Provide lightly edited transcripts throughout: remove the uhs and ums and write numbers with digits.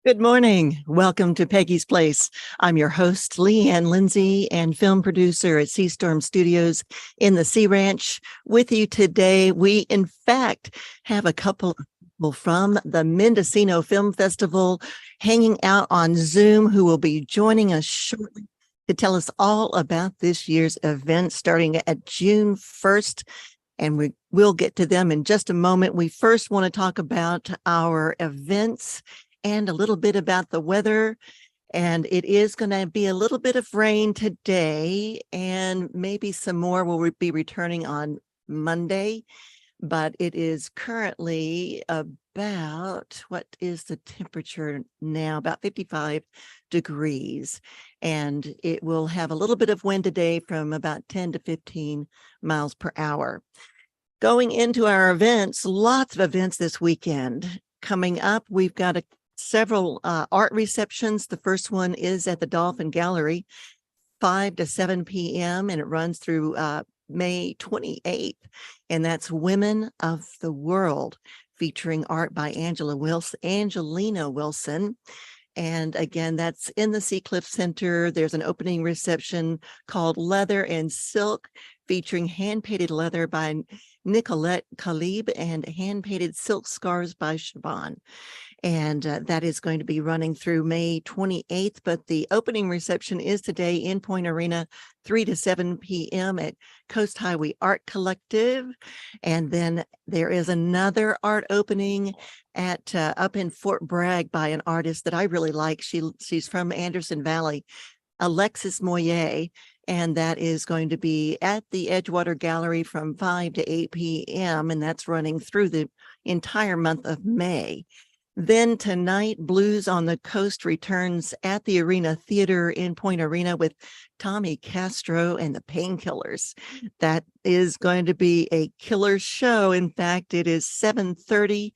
Good morning. Welcome to Peggy's Place. I'm your host, Leanne Lindsay, and film producer at Sea Storm Studios in the Sea Ranch. With you today, we in fact have a couple from the Mendocino Film Festival hanging out on Zoom who will be joining us shortly to tell us all about this year's event starting at June 1st. And we will get to them in just a moment. We first want to talk about our events and a little bit about the weather. And it is going to be a little bit of rain today, and maybe some more will be returning on Monday. But it is currently about, what is the temperature now? About 55 degrees. And it will have a little bit of wind today from about 10 to 15 miles per hour. Going into our events, lots of events this weekend. Coming up, we've got several art receptions. The first one is at the Dolphin Gallery, 5 to 7 p.m., and it runs through May 28th. And that's Women of the World, featuring art by Angelina Wilson. And again, that's in the Seacliff Center. There's an opening reception called Leather and Silk, featuring hand-painted leather by Nicolette Kalib and hand-painted silk scarves by Siobhan. And that is going to be running through May 28th. But the opening reception is today in Point Arena, 3 to 7 p.m. at Coast Highway Art Collective. And then there is another art opening at up in Fort Bragg by an artist that I really like. She's from Anderson Valley, Alexis Moyer. And that is going to be at the Edgewater Gallery from 5 to 8 p.m. And that's running through the entire month of May. Then tonight, Blues on the Coast returns at the Arena Theater in Point Arena with Tommy Castro and the Painkillers. That is going to be a killer show. In fact, it is 7:30.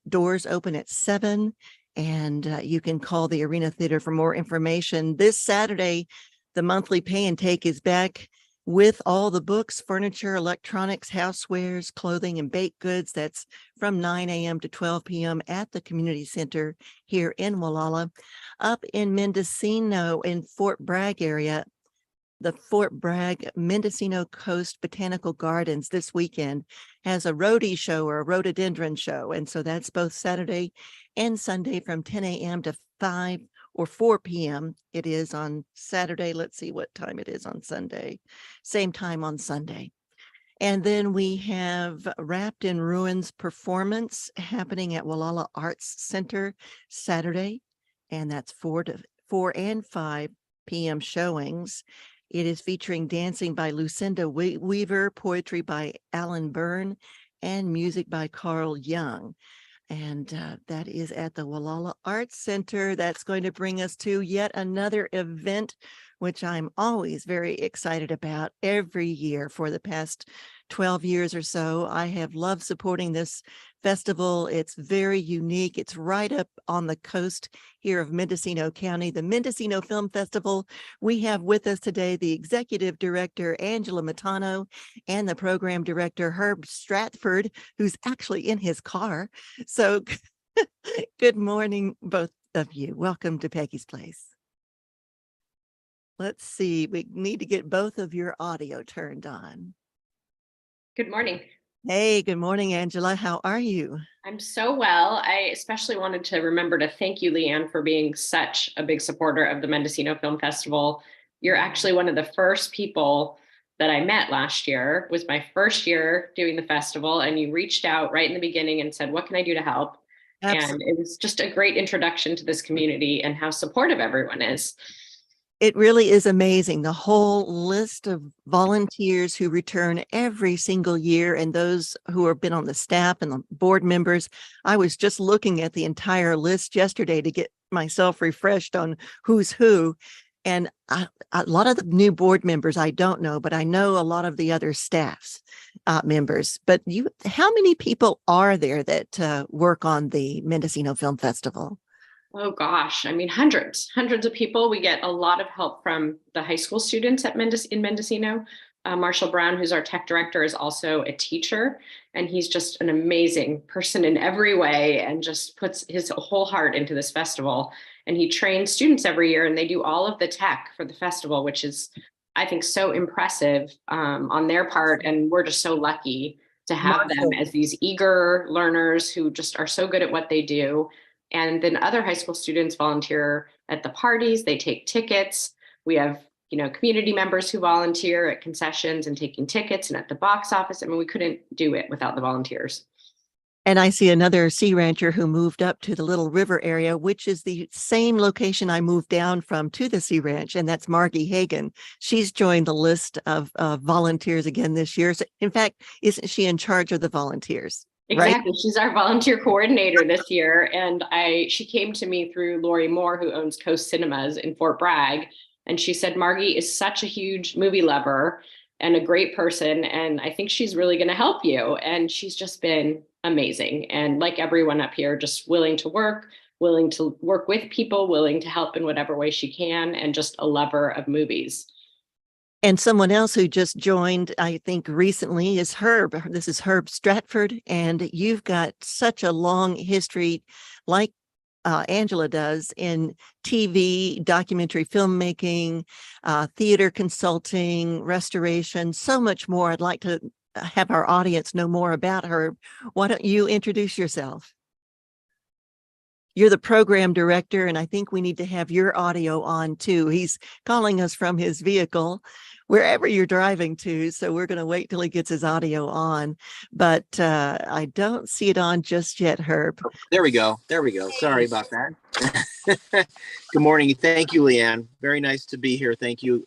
Doors open at 7, and you can call the Arena Theater for more information. This Saturday, the monthly pay and take is back with all the books, furniture, electronics, housewares, clothing, and baked goods. That's from 9 a.m. to 12 p.m. at the community center here in Wallala. Up in Mendocino in Fort Bragg area, the Fort Bragg Mendocino Coast Botanical Gardens this weekend has a rhodie show or a rhododendron show. And so that's both Saturday and Sunday from 10 a.m. to 5 or 4 p.m. It is on Saturday. Let's see what time it is on Sunday. Same time on Sunday. And then we have Wrapped in Ruins performance happening at Wallala Arts Center Saturday. And that's 4 and 5 p.m. showings. It is featuring dancing by Lucinda Weaver, poetry by Alan Byrne, and music by Carl Young. And that is at the Wallala Arts Center. That's going to bring us to yet another event, which I'm always very excited about every year. For the past 12 years or so, I have loved supporting this festival. It's very unique. It's right up on the coast here of Mendocino County, the Mendocino Film Festival. We have with us today the executive director, Angela Matano, and the program director, Herb Stratford, who's actually in his car. So good morning, both of you. Welcome to Peggy's Place. Let's see, we need to get both of your audio turned on. Good morning. Hey, good morning, Angela. How are you? I'm so well. I especially wanted to remember to thank you, Leanne, for being such a big supporter of the Mendocino Film Festival. You're actually one of the first people that I met last year. It was my first year doing the festival, and you reached out right in the beginning and said, what can I do to help? Absolutely. And it was just a great introduction to this community and how supportive everyone is. It really is amazing, the whole list of volunteers who return every single year and those who have been on the staff and the board members. I was just looking at the entire list yesterday to get myself refreshed on who's who. And a lot of the new board members I don't know, but I know a lot of the other staffs members. But how many people are there that work on the Mendocino Film Festival? Oh gosh, I mean, hundreds of people. We get a lot of help from the high school students at in Mendocino. Marshall Brown, who's our tech director, is also a teacher, and he's just an amazing person in every way and just puts his whole heart into this festival. And he trains students every year, and they do all of the tech for the festival, which is, I think, so impressive on their part. And we're just so lucky to have them as these eager learners who just are so good at what they do. And then other high school students volunteer at the parties, they take tickets. We have community members who volunteer at concessions and taking tickets and at the box office. I mean, we couldn't do it without the volunteers. And I see another sea rancher who moved up to the Little River area, which is the same location I moved down from to the Sea Ranch, and that's Margie Hagan. She's joined the list of volunteers again this year. So, in fact, isn't she in charge of the volunteers? Exactly. Right? She's our volunteer coordinator this year. And she came to me through Lori Moore, who owns Coast Cinemas in Fort Bragg. And she said, Margie is such a huge movie lover and a great person, and I think she's really going to help you. And she's just been amazing. And like everyone up here, just willing to work with people, willing to help in whatever way she can, and just a lover of movies. And someone else who just joined, I think recently, is Herb. This is Herb Stratford, and you've got such a long history, like Angela does, in TV, documentary filmmaking, theater consulting, restoration, so much more. I'd like to have our audience know more about her. Why don't you introduce yourself? You're the program director, and I think we need to have your audio on too. He's calling us from his vehicle, wherever you're driving to. So we're going to wait till he gets his audio on. But I don't see it on just yet, Herb. There we go. Sorry about that. Good morning. Thank you, Leanne. Very nice to be here. Thank you.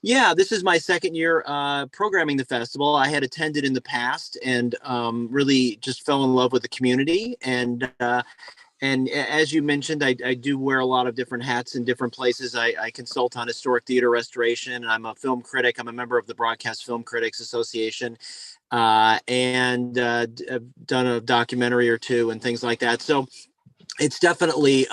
Yeah, this is my second year programming the festival. I had attended in the past and really just fell in love with the community. And as you mentioned, I do wear a lot of different hats in different places. I consult on historic theater restoration. I'm a film critic. I'm a member of the Broadcast Film Critics Association, and I've done a documentary or two and things like that. So it's definitely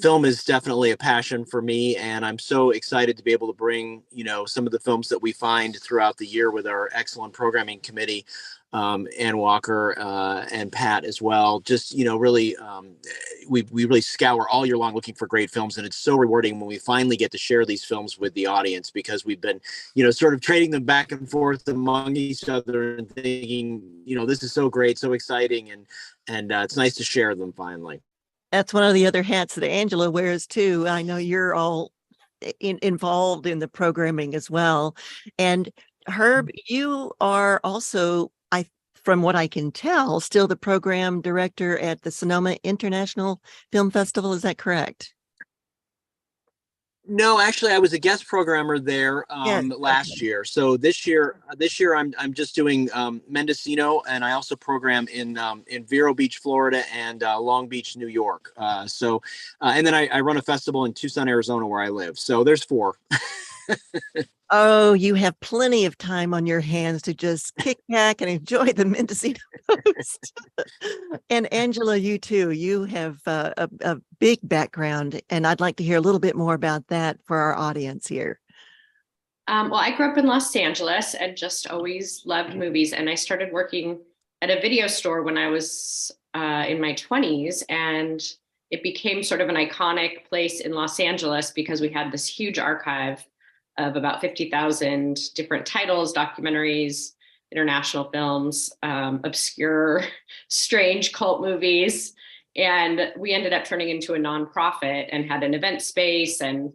film is definitely a passion for me, and I'm so excited to be able to bring some of the films that we find throughout the year with our excellent programming committee, Ann Walker and Pat as well. Just really we really scour all year long looking for great films, and it's so rewarding when we finally get to share these films with the audience, because we've been sort of trading them back and forth among each other and thinking this is so great, so exciting, and it's nice to share them finally. That's one of the other hats that Angela wears too. I know you're all involved in the programming as well. And Herb, you are also, from what I can tell, still the program director at the Sonoma International Film Festival. Is that correct? No, actually, I was a guest programmer there last year. So this year I'm just doing Mendocino, and I also program in Vero Beach, Florida, and Long Beach, New York. And then I run a festival in Tucson, Arizona, where I live. So there's 4. Oh, you have plenty of time on your hands to just kick back and enjoy the Mendocino Coast. And Angela, you too, you have a big background, and I'd like to hear a little bit more about that for our audience here. Well, I grew up in Los Angeles and just always loved movies. And I started working at a video store when I was in my 20s. And it became sort of an iconic place in Los Angeles because we had this huge archive of about 50,000 different titles, documentaries, international films, obscure, strange cult movies. And we ended up turning into a nonprofit and had an event space. And,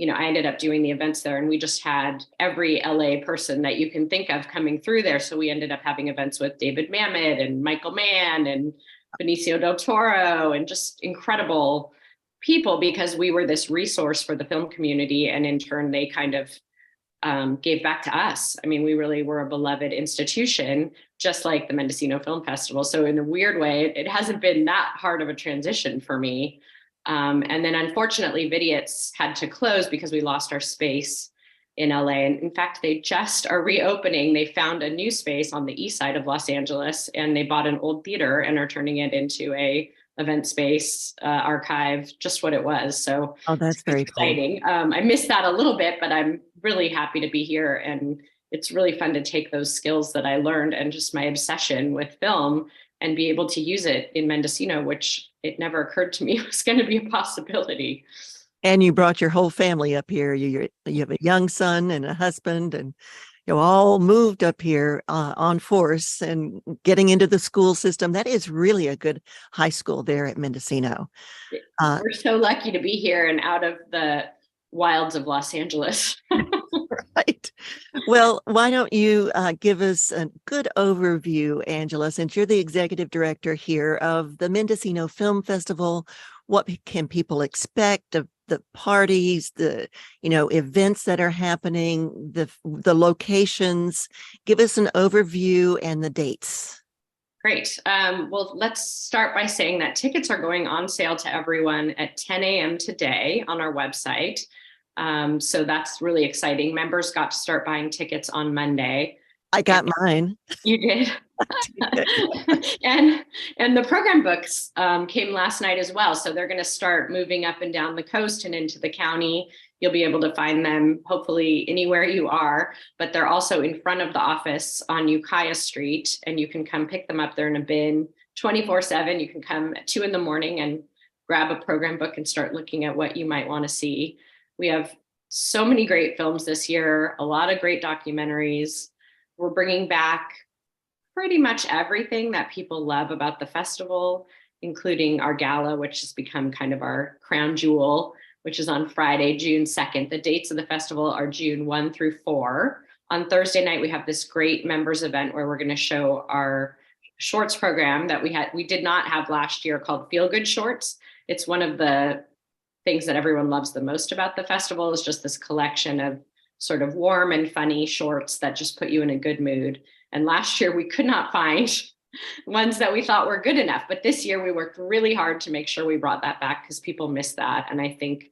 I ended up doing the events there, and we just had every LA person that you can think of coming through there. So we ended up having events with David Mamet and Michael Mann and Benicio del Toro, and just incredible people, because we were this resource for the film community, and in turn they kind of gave back to us. I mean, we really were a beloved institution, just like the Mendocino Film Festival. So in a weird way, it hasn't been that hard of a transition for me. And then unfortunately, Vidiot's had to close because we lost our space in LA. And in fact, they just are reopening. They found a new space on the east side of Los Angeles, and they bought an old theater and are turning it into a event space, archive, just what it was. So that's very exciting. Cool. I missed that a little bit, but I'm really happy to be here and it's really fun to take those skills that I learned and just my obsession with film and be able to use it in Mendocino, which it never occurred to me was going to be a possibility. And you brought your whole family up here. You have a young son and a husband, and you all moved up here on force and getting into the school system. That is really a good high school there at Mendocino. We're so lucky to be here and out of the wilds of Los Angeles. Right. Well, why don't you give us a good overview, Angela, since you're the executive director here of the Mendocino Film Festival. What can people expect of the parties, the events that are happening, the locations? Give us an overview and the dates. Great. Well, let's start by saying that tickets are going on sale to everyone at 10 a.m. today on our website. So that's really exciting. Members got to start buying tickets on Monday. I got mine. You did. and the program books came last night as well. So they're going to start moving up and down the coast and into the county. You'll be able to find them hopefully anywhere you are, but they're also in front of the office on Ukiah Street, and you can come pick them up. They're in a bin 24/7. You can come at 2 a.m. and grab a program book and start looking at what you might want to see. We have so many great films this year, a lot of great documentaries. We're bringing back pretty much everything that people love about the festival, including our gala, which has become kind of our crown jewel, which is on Friday, June 2nd. The dates of the festival are June 1 through 4. On Thursday night, we have this great members event where we're going to show our shorts program that we did not have last year, called Feel Good Shorts. It's one of the things that everyone loves the most about the festival, is just this collection of sort of warm and funny shorts that just put you in a good mood. And last year we could not find ones that we thought were good enough. But this year we worked really hard to make sure we brought that back, because people miss that. And I think,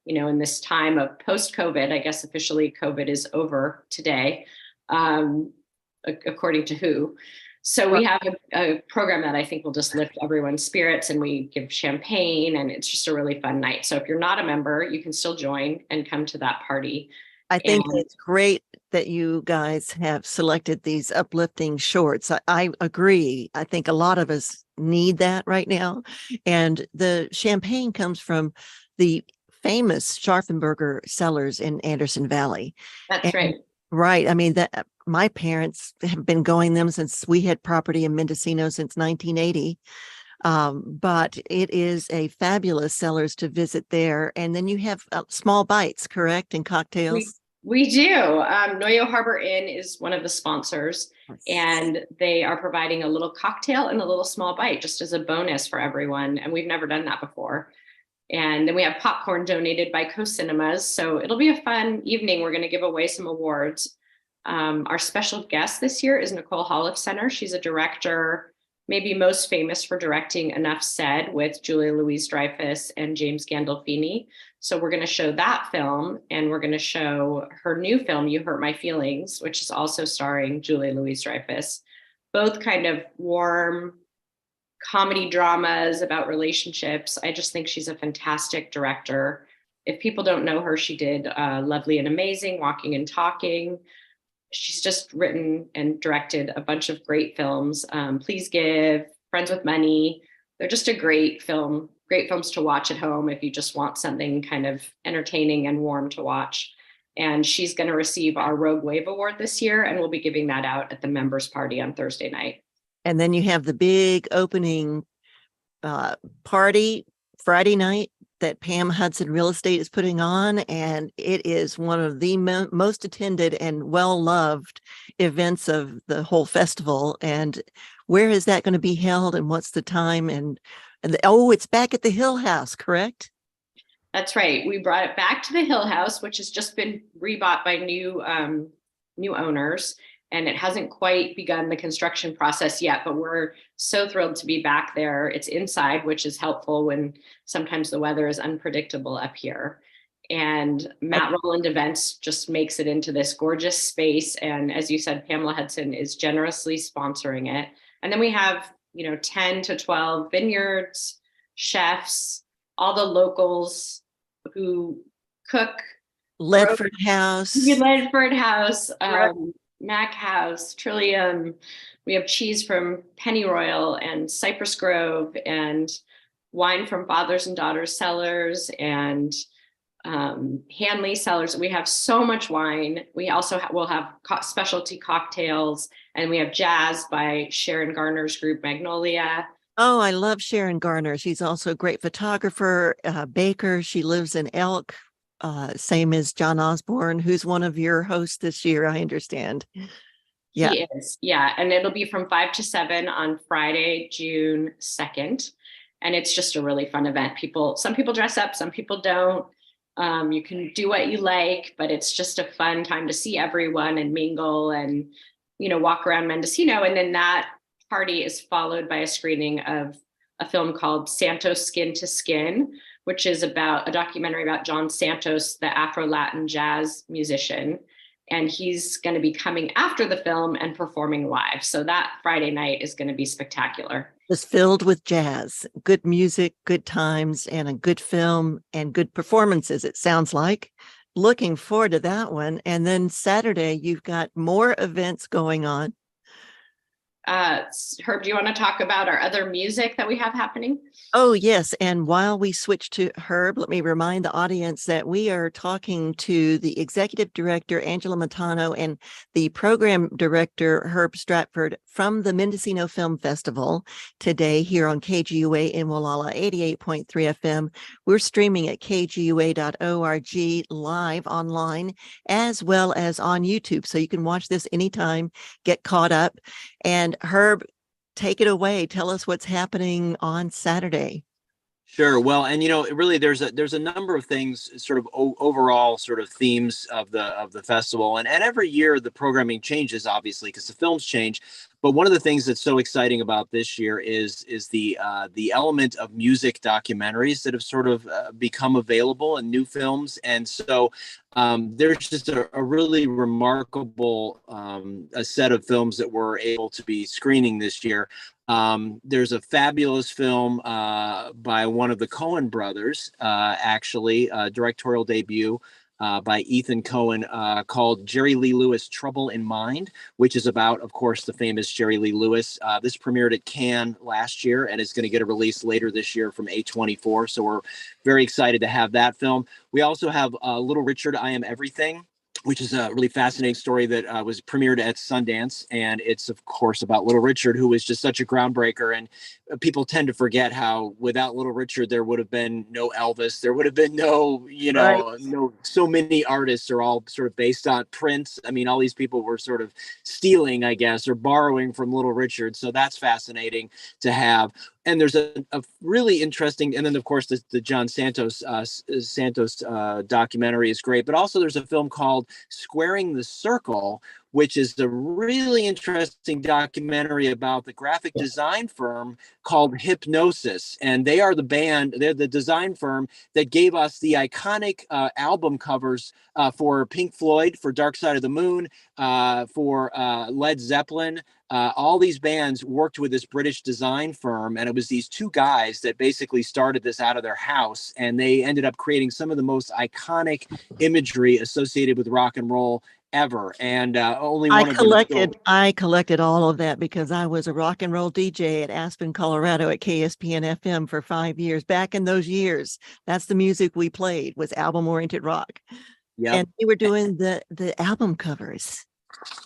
in this time of post-COVID, I guess officially COVID is over today, according to WHO. So we have a program that I think will just lift everyone's spirits, and we give champagne, and it's just a really fun night. So if you're not a member, you can still join and come to that party. I think it's great that you guys have selected these uplifting shorts. I agree. I think a lot of us need that right now. And the champagne comes from the famous Scharfenberger cellars in Anderson Valley. That's right. Right. I mean, that my parents have been going them since we had property in Mendocino since 1980. But it is a fabulous cellars to visit there. And then you have small bites, correct? And cocktails. We do. Noyo Harbor Inn is one of the sponsors, and they are providing a little cocktail and a little small bite just as a bonus for everyone. And we've never done that before. And then we have popcorn donated by Coast Cinemas. So it'll be a fun evening. We're going to give away some awards. Our special guest this year is Nicole Holofcener. She's a director, maybe most famous for directing Enough Said with Julia Louis-Dreyfus and James Gandolfini. So we're going to show that film, and we're going to show her new film, You Hurt My Feelings, which is also starring Julia Louis-Dreyfus. Both kind of warm comedy dramas about relationships. I just think she's a fantastic director. If people don't know her, she did Lovely and Amazing, Walking and Talking. She's just written and directed a bunch of great films. Please Give, Friends with Money. They're just a great films to watch at home if you just want something kind of entertaining and warm to watch. And she's going to receive our Rogue Wave Award this year, and we'll be giving that out at the members party on Thursday night. And then you have the big opening party Friday night that Pam Hudson Real Estate is putting on, and it is one of the most attended and well-loved events of the whole festival. And where is that going to be held, and what's the time? And it's back at the Hill House, correct? That's right. We brought it back to the Hill House, which has just been rebought by new owners. And it hasn't quite begun the construction process yet, but we're so thrilled to be back there. It's inside, which is helpful when sometimes the weather is unpredictable up here. And Matt Rowland Events just makes it into this gorgeous space. And as you said, Pamela Hudson is generously sponsoring it. And then we have, 10 to 12 vineyards, chefs, all the locals who cook. Ledford House. Ledford House. Mac House, Trillium. We have cheese from Pennyroyal and Cypress Grove, and wine from Fathers and Daughters Cellars, and Hanley Cellars. We have so much wine. We also will have specialty cocktails, and we have jazz by Sharon Garner's group Magnolia. Oh, I love Sharon Garner. She's also a great photographer, baker. She lives in Elk, same as John Osborne, who's one of your hosts this year, I understand. Yeah. He is, yeah. And it'll be from 5 to 7 on Friday, June 2nd. And it's just a really fun event. Some people dress up, some people don't. You can do what you like, but it's just a fun time to see everyone and mingle and, walk around Mendocino. And then that party is followed by a screening of a film called Santos Skin to Skin, which is about a documentary about John Santos, the Afro-Latin jazz musician. And he's going to be coming after the film and performing live. So that Friday night is going to be spectacular. It's filled with jazz, good music, good times, and a good film and good performances, it sounds like. Looking forward to that one. And then Saturday, you've got more events going on. Herb, do you want to talk about our other music that we have happening? Oh, yes. And while we switch to Herb, let me remind the audience that we are talking to the executive director, Angela Matano, and the program director, Herb Stratford, from the Mendocino Film Festival today here on KGUA in Wallala 88.3 FM. We're streaming at kgua.org live online, as well as on YouTube. So you can watch this anytime, get caught up. And Herb, take it away. Tell us what's happening on Saturday. Sure. Well, and really, there's a number of things, sort of overall sort of themes of the festival, and every year the programming changes, obviously, because the films change. But one of the things that's so exciting about this year is the element of music documentaries that have sort of become available in new films, and so there's just a really remarkable a set of films that we're able to be screening this year. There's a fabulous film by one of the Coen brothers, actually, a directorial debut by Ethan Coen called Jerry Lee Lewis, Trouble in Mind, which is about, of course, the famous Jerry Lee Lewis. This premiered at Cannes last year and is going to get a release later this year from A24. So we're very excited to have that film. We also have Little Richard, I Am Everything, which is a really fascinating story that was premiered at Sundance. And it's, of course, about Little Richard, who was just such a groundbreaker. And people tend to forget how without Little Richard, there would have been no Elvis. There would have been no, Right. no, so many artists are all sort of based on Prince. I mean, all these people were sort of stealing, I guess, or borrowing from Little Richard. So that's fascinating to have. And there's a really interesting, and then of course the John Santos documentary is great, but also there's a film called Squaring the Circle, which is a really interesting documentary about the graphic design firm called Hypnosis. And they are they're the design firm that gave us the iconic album covers for Pink Floyd, for Dark Side of the Moon, for Led Zeppelin. All these bands worked with this British design firm, and it was these two guys that basically started this out of their house, and they ended up creating some of the most iconic imagery associated with rock and roll ever. And only one of them I collected all of that because I was a rock and roll DJ at Aspen, Colorado at KSPN FM for 5 years. Back in those years, that's the music we played, was album oriented rock. Yep. And we were doing the album covers.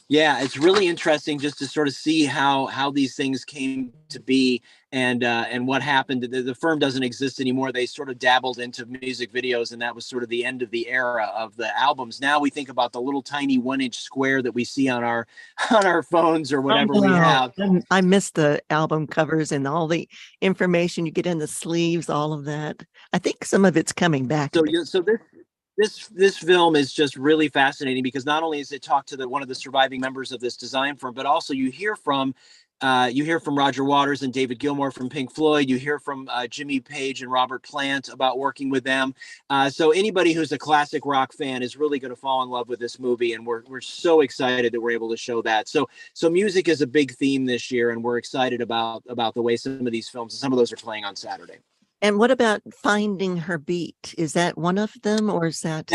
Yeah, it's really interesting just to sort of see how these things came to be and what happened. The firm doesn't exist anymore. They sort of dabbled into music videos, and that was sort of the end of the era of the albums. Now we think about the little tiny 1-inch square that we see on our phones or whatever we have. I miss the album covers and all the information you get in the sleeves, all of that. I think some of it's coming back. So this film is just really fascinating because not only is it talk to one of the surviving members of this design firm, but also you hear from Roger Waters and David Gilmour from Pink Floyd. You hear from Jimmy Page and Robert Plant about working with them. So anybody who's a classic rock fan is really going to fall in love with this movie, and we're so excited that we're able to show that. So music is a big theme this year, and we're excited about the way some of these films, and some of those are playing on Saturday. And what about Finding Her Beat? Is that one of them, or is that?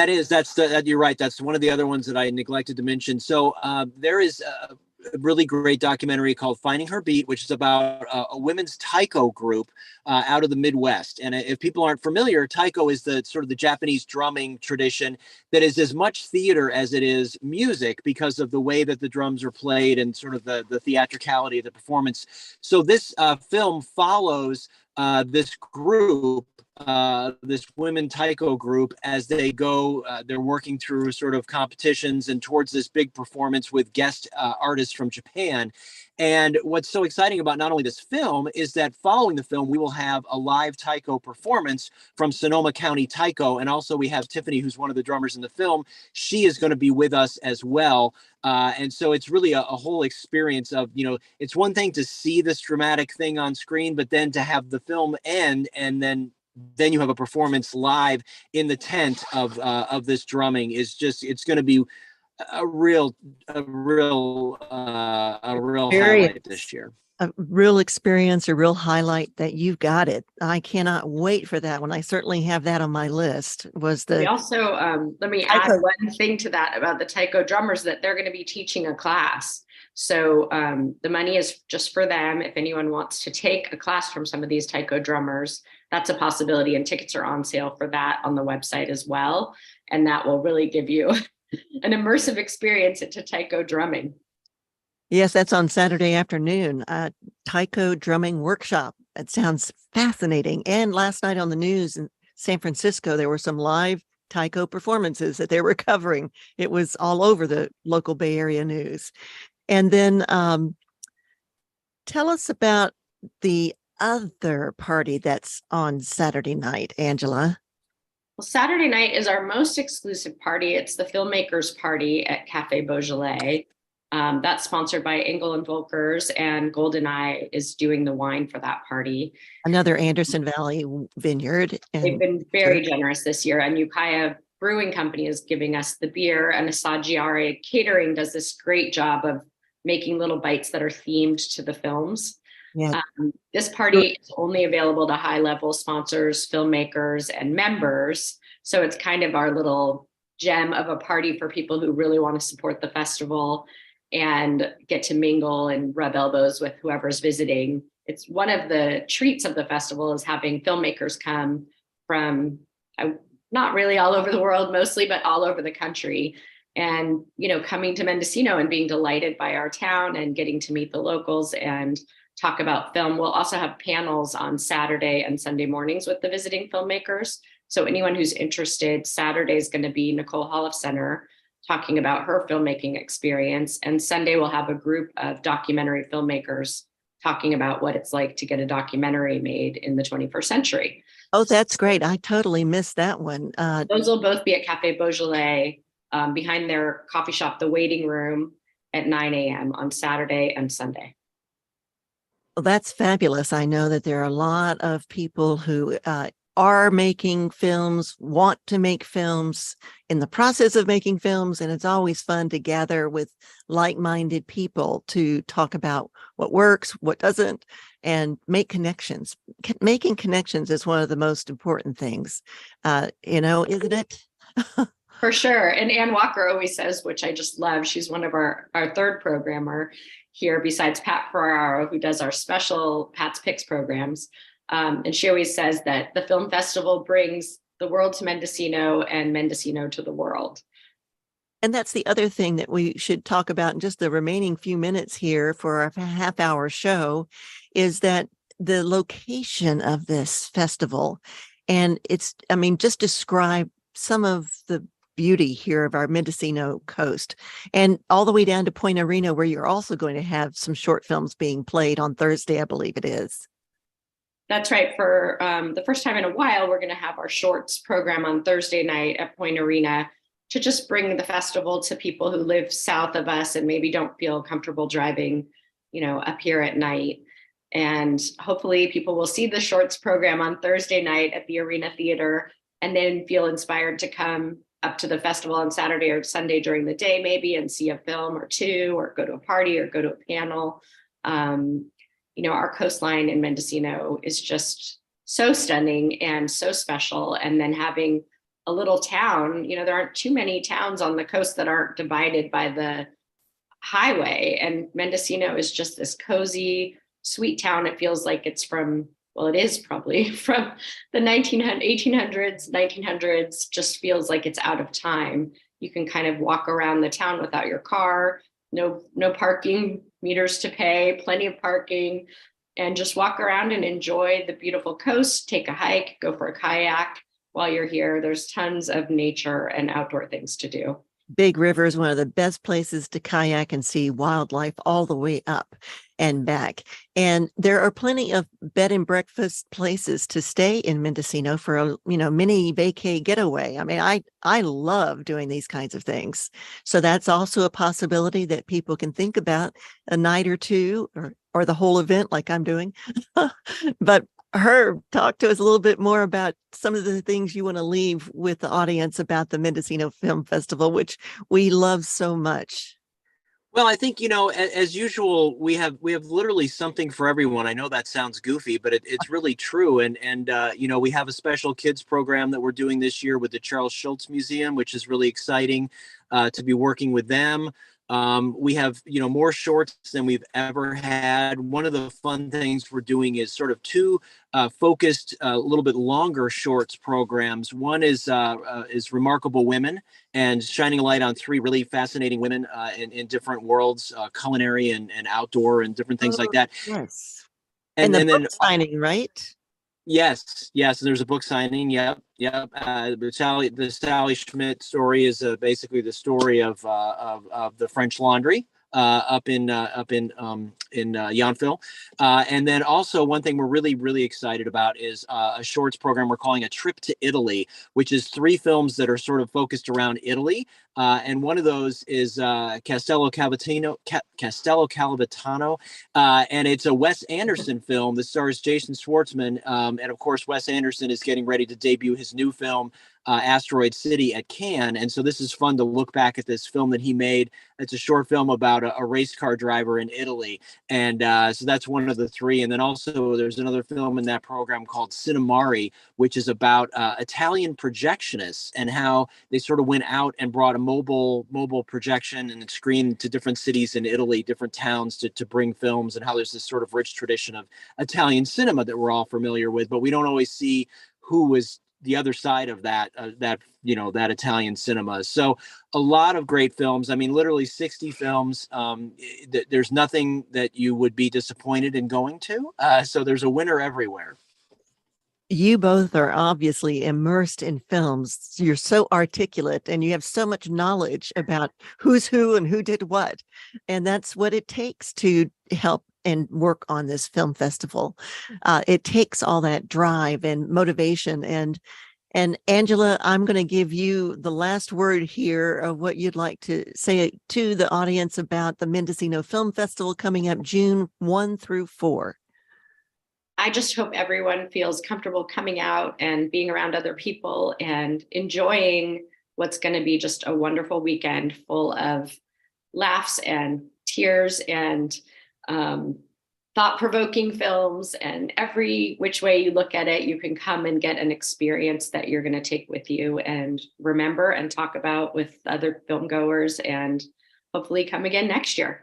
You're right. That's one of the other ones that I neglected to mention. So there is a really great documentary called Finding Her Beat, which is about a women's taiko group out of the Midwest. And if people aren't familiar, taiko is the sort of the Japanese drumming tradition that is as much theater as it is music because of the way that the drums are played and sort of the theatricality of the performance. So this film follows this group, this women taiko group, as they go, they're working through sort of competitions and towards this big performance with guest artists from Japan. And what's so exciting about not only this film is that following the film, we will have a live taiko performance from Sonoma County Taiko. And also we have Tiffany, who's one of the drummers in the film. She is going to be with us as well. And so it's really a whole experience of, it's one thing to see this dramatic thing on screen, but then to have the film end and then you have a performance live in the tent of this drumming is just, it's going to be a real highlight this year. A real experience, a real highlight that you've got it. I cannot wait for that one. I certainly have that on my list. We also, let me add one thing to that about the taiko drummers, that they're going to be teaching a class. So the money is just for them. If anyone wants to take a class from some of these taiko drummers, that's a possibility, and tickets are on sale for that on the website as well. And that will really give you an immersive experience into taiko drumming. Yes, that's on Saturday afternoon, taiko drumming workshop. It sounds fascinating. And last night on the news in San Francisco, there were some live taiko performances that they were covering. It was all over the local Bay Area news. And then tell us about the other party that's on Saturday night, Angela. Well, Saturday night is our most exclusive party. It's the Filmmakers Party at Cafe Beaujolais. That's sponsored by Engel and Volkers, and GoldenEye is doing the wine for that party. Another Anderson Valley vineyard. They've been very generous this year, and Ukiah Brewing Company is giving us the beer, and Asaggiare Catering does this great job of making little bites that are themed to the films. Yeah. This party is only available to high-level sponsors, filmmakers, and members. So it's kind of our little gem of a party for people who really want to support the festival and get to mingle and rub elbows with whoever's visiting. It's one of the treats of the festival is having filmmakers come from not really all over the world mostly, but all over the country. And, coming to Mendocino and being delighted by our town and getting to meet the locals and talk about film. We'll also have panels on Saturday and Sunday mornings with the visiting filmmakers. So anyone who's interested, Saturday is going to be Nicole Holofcener talking about her filmmaking experience. And Sunday we'll have a group of documentary filmmakers talking about what it's like to get a documentary made in the 21st century. Oh, that's great. I totally missed that one. Those will both be at Cafe Beaujolais behind their coffee shop, The Waiting Room, at 9 a.m. on Saturday and Sunday. Well, that's fabulous. I know that there are a lot of people who are making films, want to make films, in the process of making films, and it's always fun to gather with like-minded people to talk about what works, what doesn't, and make connections. Making connections is one of the most important things, isn't it? For sure. And Ann Walker always says, which I just love, she's one of our third programmer here besides Pat Ferraro, who does our special Pat's Picks programs. And she always says that the film festival brings the world to Mendocino and Mendocino to the world. And that's the other thing that we should talk about in just the remaining few minutes here for our half-hour show is that the location of this festival. And just describe some of the beauty here of our Mendocino coast and all the way down to Point Arena, where you're also going to have some short films being played on Thursday, I believe it is. That's right. For the first time in a while, we're going to have our shorts program on Thursday night at Point Arena to just bring the festival to people who live south of us and maybe don't feel comfortable driving, up here at night. And hopefully people will see the shorts program on Thursday night at the Arena Theater and then feel inspired to come up to the festival on Saturday or Sunday during the day, maybe, and see a film or two, or go to a party or go to a panel. Our coastline in Mendocino is just so stunning and so special. And then having a little town, there aren't too many towns on the coast that aren't divided by the highway. And Mendocino is just this cozy, sweet town. It feels like it's from, well, it is probably from the 1800s, 1900s, just feels like it's out of time. You can kind of walk around the town without your car, no parking meters to pay, plenty of parking, and just walk around and enjoy the beautiful coast, take a hike, go for a kayak while you're here. There's tons of nature and outdoor things to do. Big River is one of the best places to kayak and see wildlife all the way up and back. And there are plenty of bed and breakfast places to stay in Mendocino for a mini vacay getaway. I mean, I love doing these kinds of things. So that's also a possibility that people can think about a night or two or the whole event like I'm doing. But Herb, talk to us a little bit more about some of the things you want to leave with the audience about the Mendocino Film Festival, which we love so much. Well, I think, as usual, we have literally something for everyone. I know that sounds goofy, but it's really true. And we have a special kids program that we're doing this year with the Charles Schulz Museum, which is really exciting to be working with them. We have, more shorts than we've ever had. One of the fun things we're doing is sort of two focused, a little bit longer shorts programs. One is Remarkable Women, and shining a light on three really fascinating women in different worlds, culinary and outdoor and different things like that. Yes. And the then book signing, right? Yes. There's a book signing. Yep. The Sally Schmidt story is basically the story of the French Laundry up in Yountville, and then also one thing we're really excited about is a shorts program we're calling A Trip to Italy, which is three films that are sort of focused around Italy. And one of those is Castello Calvatano, and it's a Wes Anderson film that stars Jason Schwartzman. And of course, Wes Anderson is getting ready to debut his new film, Asteroid City, at Cannes. And so this is fun to look back at this film that he made. It's a short film about a race car driver in Italy. And so that's one of the three. And then also there's another film in that program called Cinemari, which is about Italian projectionists and how they sort of went out and brought a mobile projection and screened to different cities in Italy, different towns to bring films, and how there's this sort of rich tradition of Italian cinema that we're all familiar with, but we don't always see who was the other side of that Italian cinema. So a lot of great films. I mean, literally 60 films. There's nothing that you would be disappointed in going to. So there's a winner everywhere. You both are obviously immersed in films. You're so articulate and you have so much knowledge about who's who and who did what. And that's what it takes to help and work on this film festival. It takes all that drive and motivation. And Angela, I'm going to give you the last word here of what you'd like to say to the audience about the Mendocino Film Festival coming up June 1 through 4. I just hope everyone feels comfortable coming out and being around other people and enjoying what's going to be just a wonderful weekend full of laughs and tears and thought-provoking films. And every which way you look at it, you can come and get an experience that you're going to take with you and remember and talk about with other film goers, and hopefully come again next year.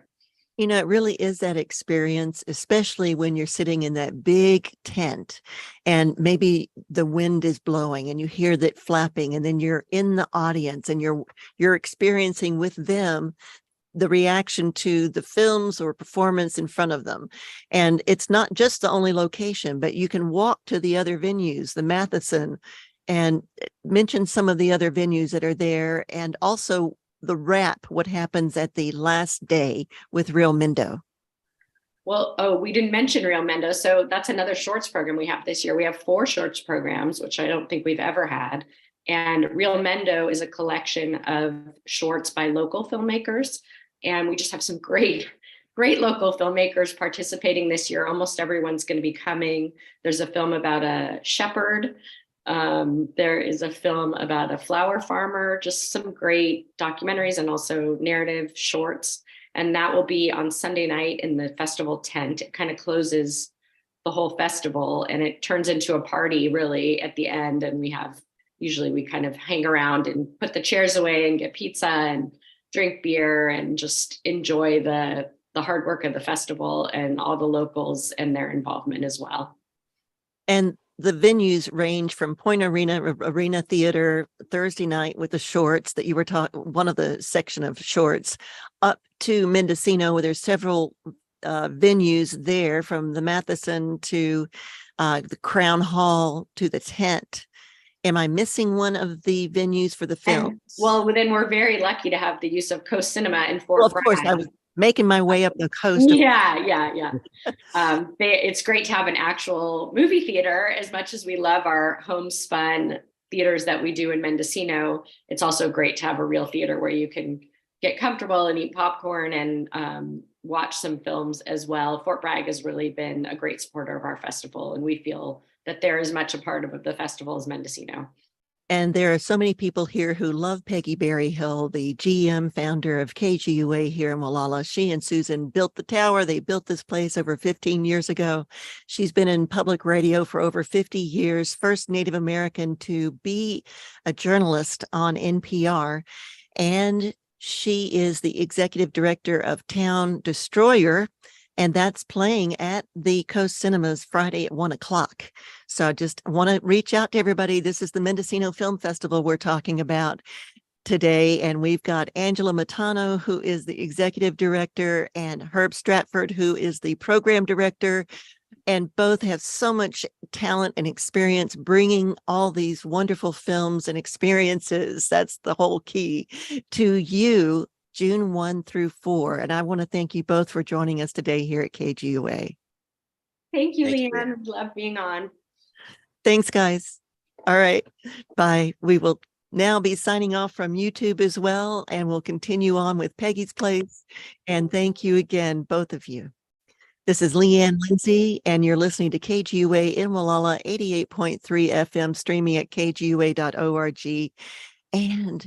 It really is that experience, especially when you're sitting in that big tent and maybe the wind is blowing and you hear that flapping, and then you're in the audience and you're experiencing with them the reaction to the films or performance in front of them. And it's not just the only location, but you can walk to the other venues, the Matheson, and mention some of the other venues that are there, and also the wrap, what happens at the last day with Real Mendo. Well, we didn't mention Real Mendo. So that's another shorts program we have this year. We have 4 shorts programs, which I don't think we've ever had. And Real Mendo is a collection of shorts by local filmmakers. And we just have some great local filmmakers participating this year. Almost everyone's going to be coming. There's a film about a shepherd. There is a film about a flower farmer, just some great documentaries and also narrative shorts. And that will be on Sunday night in the festival tent. It kind of closes the whole festival, and it turns into a party really at the end. And we kind of hang around and put the chairs away and get pizza and drink beer and just enjoy the hard work of the festival and all the locals and their involvement as well. And the venues range from Point Arena Theater Thursday night with the shorts that you were talking, one of the section of shorts, up to Mendocino, where there's several venues there, from the Matheson to the Crown Hall to the Tent. Am I missing one of the venues for the films? Well, then we're very lucky to have the use of Coast Cinema in Fort Bragg. Of course, I was making my way up the coast. Yeah. It's great to have an actual movie theater. As much as we love our homespun theaters that we do in Mendocino, it's also great to have a real theater where you can get comfortable and eat popcorn and watch some films as well. Fort Bragg has really been a great supporter of our festival, and we feel that they're as much a part of the festival as Mendocino. And there are so many people here who love Peggy Berryhill, the GM founder of KGUA here in Molalla. She and Susan built the tower. They built this place over 15 years ago. She's been in public radio for over 50 years, first Native American to be a journalist on NPR. And she is the executive director of Town Destroyer, and that's playing at the Coast Cinemas Friday at 1:00. So I just want to reach out to everybody. This is the Mendocino Film Festival we're talking about today. And we've got Angela Matano, who is the executive director, and Herb Stratford, who is the program director. And both have so much talent and experience bringing all these wonderful films and experiences. That's the whole key to you, June 1 through 4. And I want to thank you both for joining us today here at KGUA. Thank you, Leanne. Love being on. Thanks, guys. All right. Bye. We will now be signing off from YouTube as well, and we'll continue on with Peggy's Place. And thank you again, both of you. This is Leanne Lindsay, and you're listening to KGUA in Molalla, 88.3 FM, streaming at kgua.org. And